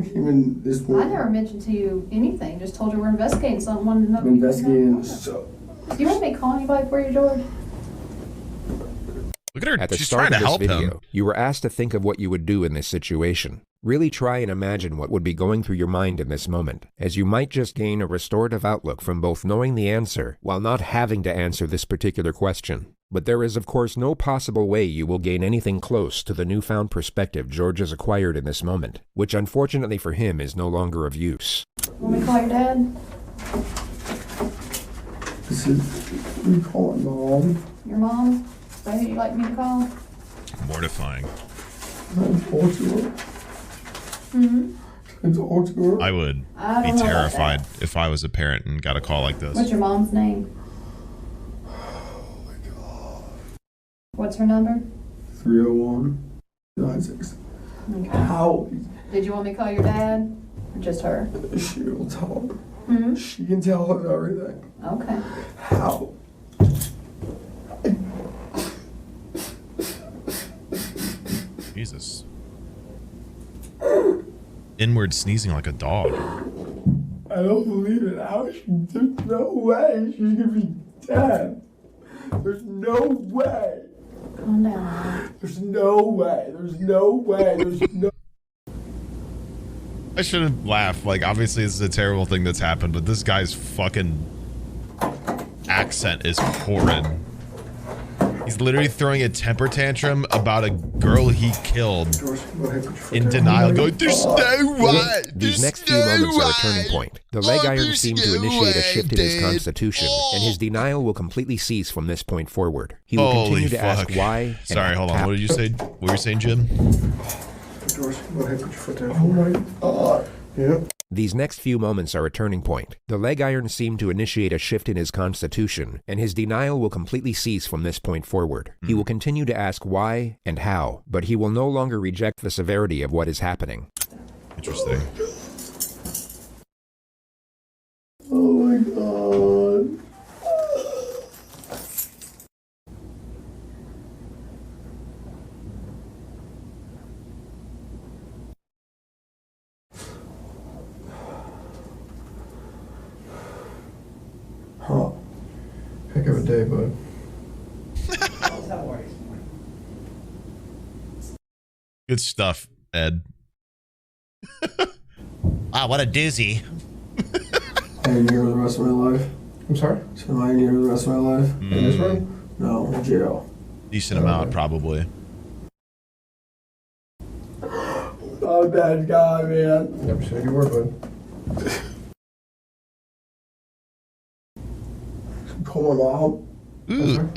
came in this I morning. never mentioned to you anything, just told you we're investigating something, wanted to know. Investigating an assault. Do you want me to call anybody for you, George? Look at her. At the She's start trying to of this help video, him. you were asked to think of what you would do in this situation. Really try and imagine what would be going through your mind in this moment, as you might just gain a restorative outlook from both knowing the answer while not having to answer this particular question. But there is of course no possible way you will gain anything close to the newfound perspective George has acquired in this moment, which unfortunately for him is no longer of use. Want me to call your dad? We call it Mom. Your mom? Is that who you'd like me to call? Mortifying. Can I talk to her? Can I talk to her? I would I be don't know about terrified that. if I was a parent and got a call like this. What's your mom's name? Oh my God. What's her number? 301-96. Okay. How? Did you want me to call your dad? Or just her? She will tell her. Hmm? She can tell her everything. Okay. How? Jesus. Inward sneezing like a dog. I don't believe it. There's no way she's gonna be dead. There's no way. Calm down. There's no way. There's no way. There's no. I shouldn't laugh. Like, obviously this is a terrible thing that's happened, but this guy's fucking accent is horrid. He's literally throwing a temper tantrum about a girl he killed in denial, going, "There's no way! These next few moments are a turning point. The leg irons seem to initiate a shift in his constitution, and his denial will completely cease from this point forward. He will continue to ask why. Sorry, hold on. What did you say? What were you saying, Jim? George, go ahead, put your foot down. Oh my God. Yep. These next few moments are a turning point. The leg irons seem to initiate a shift in his constitution, and his denial will completely cease from this point forward. He will continue to ask why and how, but he will no longer reject the severity of what is happening. Interesting. Oh my God. Huh. Heck of a day, bud. Good stuff, Ed. Wow, what a doozy. I ain't here the rest of my life. I'm sorry? So I ain't here the rest of my life. In this room? No, in jail. Decent amount, probably. I'm a bad guy, man. Never said you were, bud. Call my mom. Ooh,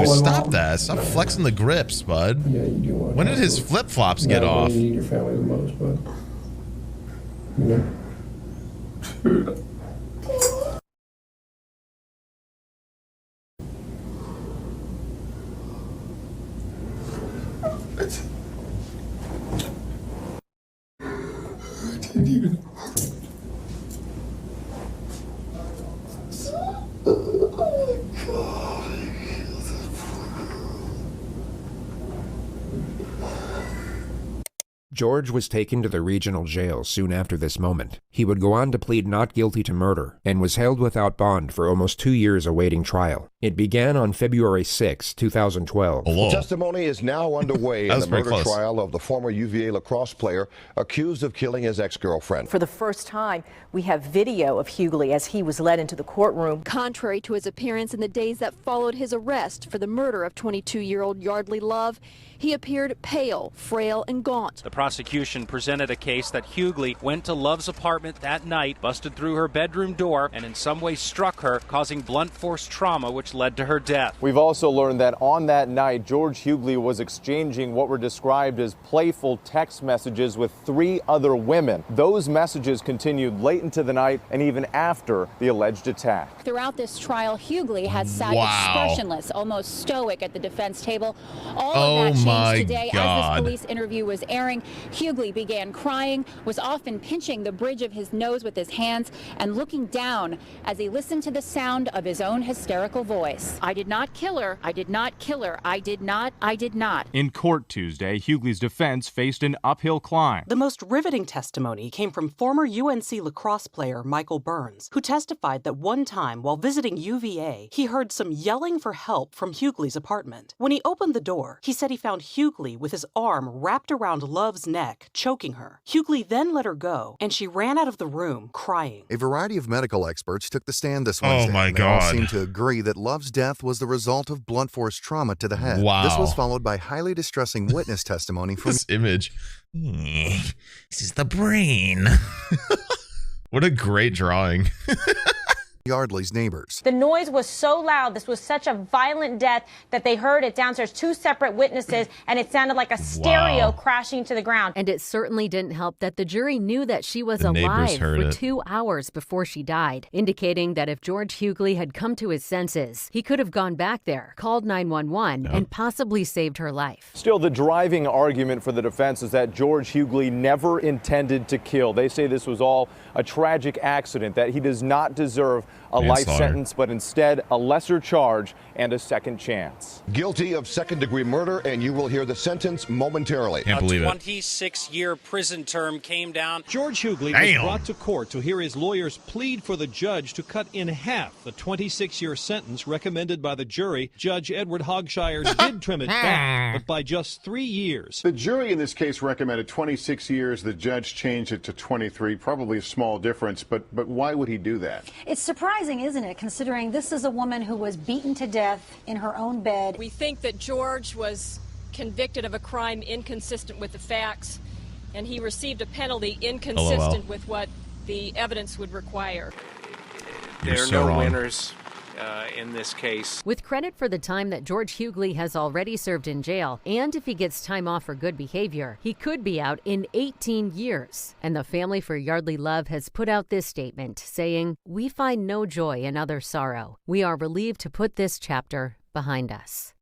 stop that. Stop flexing the grips, bud. Yeah, you do want to. When did his flip-flops get Not when off? You need your family the most, bud. You know? Dude. I didn't even. George was taken to the regional jail soon after this moment. He would go on to plead not guilty to murder and was held without bond for almost 2 years awaiting trial. It began on February 6, 2012. The testimony is now underway in the murder trial of the former UVA lacrosse player accused of killing his ex-girlfriend. For the first time, we have video of Hughley as he was led into the courtroom. Contrary to his appearance in the days that followed his arrest for the murder of 22-year-old Yeardley Love, he appeared pale, frail, and gaunt. The prosecution presented a case that Hughley went to Love's apartment that night, busted through her bedroom door, and in some way struck her, causing blunt force trauma, which led to her death. We've also learned that on that night, George Hughley was exchanging what were described as playful text messages with 3 other women. Those messages continued late into the night and even after the alleged attack. Throughout this trial, Hughley has sat expressionless, almost stoic at the defense table. All of that changed today. As this police interview was airing, Hughley began crying, was often pinching the bridge of his nose with his hands and looking down as he listened to the sound of his own hysterical voice. I did not kill her. I did not kill her. I did not. In court Tuesday, Hughley's defense faced an uphill climb. The most riveting testimony came from former UNC lacrosse player Michael Burns, who testified that one time while visiting UVA, he heard some yelling for help from Hughley's apartment. When he opened the door, he said he found Hughley with his arm wrapped around Love's neck, choking her. Hughley then let her go, and she ran out of the room crying. A variety of medical experts took the stand this Wednesday. Oh my They all God. seem to agree that Love's death was the result of blunt force trauma to the head. Wow. This was followed by highly distressing witness testimony from This image. This is the brain. What a great drawing. Yeardley's neighbors. The noise was so loud, this was such a violent death that they heard it downstairs, 2 separate witnesses, and it sounded like a stereo crashing to the ground. And it certainly didn't help that the jury knew that she was The neighbors alive heard for it. 2 hours before she died, indicating that if George Hughley had come to his senses, he could have gone back there, called 911, and possibly saved her life. Still, the driving argument for the defense is that George Hughley never intended to kill. They say this was all a tragic accident, that he does not deserve a life sentence, but instead a lesser charge and a second chance. Guilty of second-degree murder, and you will hear the sentence momentarily. Can't believe it. 26-year prison term came down. George Hughley was brought to court to hear his lawyers plead for the judge to cut in half the 26-year sentence recommended by the jury. Judge Edward Hogshire did trim it back, but by just 3 years. The jury in this case recommended 26 years. The judge changed it to 23, probably a small difference, but why would he do that? It's surprising, isn't it, considering this is a woman who was beaten to death in her own bed. We think that George was convicted of a crime inconsistent with the facts, and he received a penalty inconsistent with what the evidence would require. There are no winners in this case. With credit for the time that George Hughley has already served in jail, and if he gets time off for good behavior, he could be out in 18 years. And the family for Yeardley Love has put out this statement saying, "We find no joy in other sorrow. We are relieved to put this chapter behind us."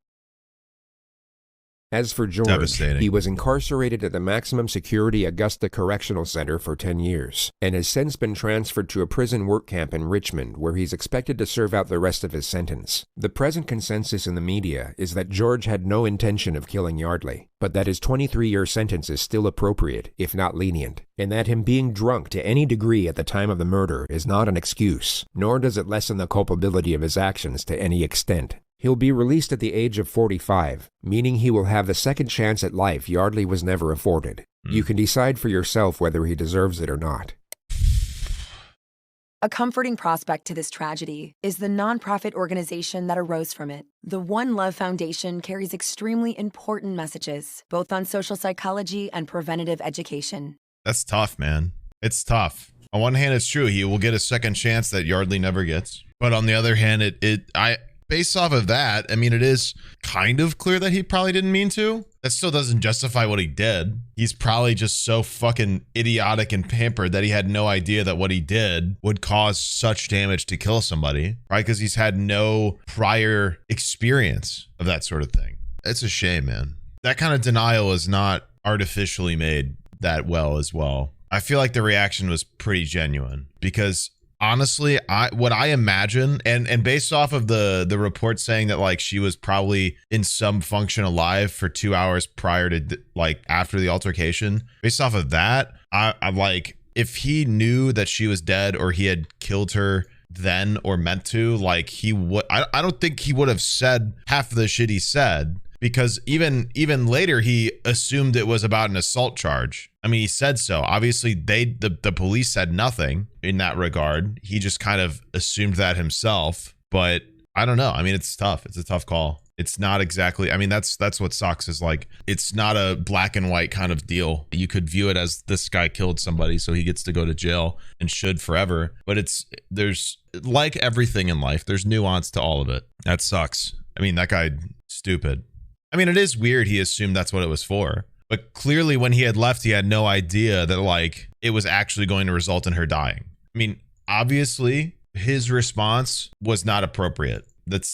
As for George, Devastating. he was incarcerated at the maximum security Augusta Correctional Center for 10 years and has since been transferred to a prison work camp in Richmond where he's expected to serve out the rest of his sentence. The present consensus in the media is that George had no intention of killing Yeardley, but that his 23-year sentence is still appropriate, if not lenient, and that him being drunk to any degree at the time of the murder is not an excuse, nor does it lessen the culpability of his actions to any extent. He'll be released at the age of 45, meaning he will have the second chance at life Yeardley was never afforded. You can decide for yourself whether he deserves it or not. A comforting prospect to this tragedy is the nonprofit organization that arose from it. The One Love Foundation carries extremely important messages, both on social psychology and preventative education. That's tough, man. It's tough. On one hand, it's true. He will get a second chance that Yeardley never gets. But on the other hand, based off of that, I mean, it is kind of clear that he probably didn't mean to. That still doesn't justify what he did. He's probably just so fucking idiotic and pampered that he had no idea that what he did would cause such damage to kill somebody, right? Because he's had no prior experience of that sort of thing. It's a shame, man. That kind of denial is not artificially made that well as well. I feel like the reaction was pretty genuine because honestly, what I imagine, and based off of the report saying that like she was probably in some function alive for 2 hours prior to like after the altercation, based off of that, I'm like, if he knew that she was dead or he had killed her then or meant to, like he would, I don't think he would have said half of the shit he said, because even later he assumed it was about an assault charge. I mean, he said so. Obviously the police said nothing in that regard. He just kind of assumed that himself, but I don't know. I mean, it's tough. It's a tough call. It's not exactly, I mean, that's what sucks, is like, it's not a black and white kind of deal. You could view it as this guy killed somebody, so he gets to go to jail and should forever. But there's like everything in life, there's nuance to all of it. That sucks. I mean, that guy, stupid. I mean, it is weird he assumed that's what it was for. But clearly when he had left, he had no idea that like it was actually going to result in her dying. I mean, obviously his response was not appropriate.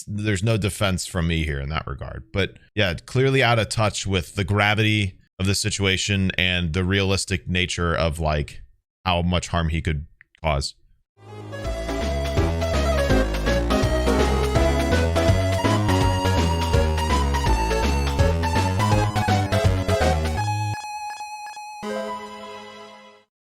There's no defense from me here in that regard. But yeah, clearly out of touch with the gravity of the situation and the realistic nature of like how much harm he could cause.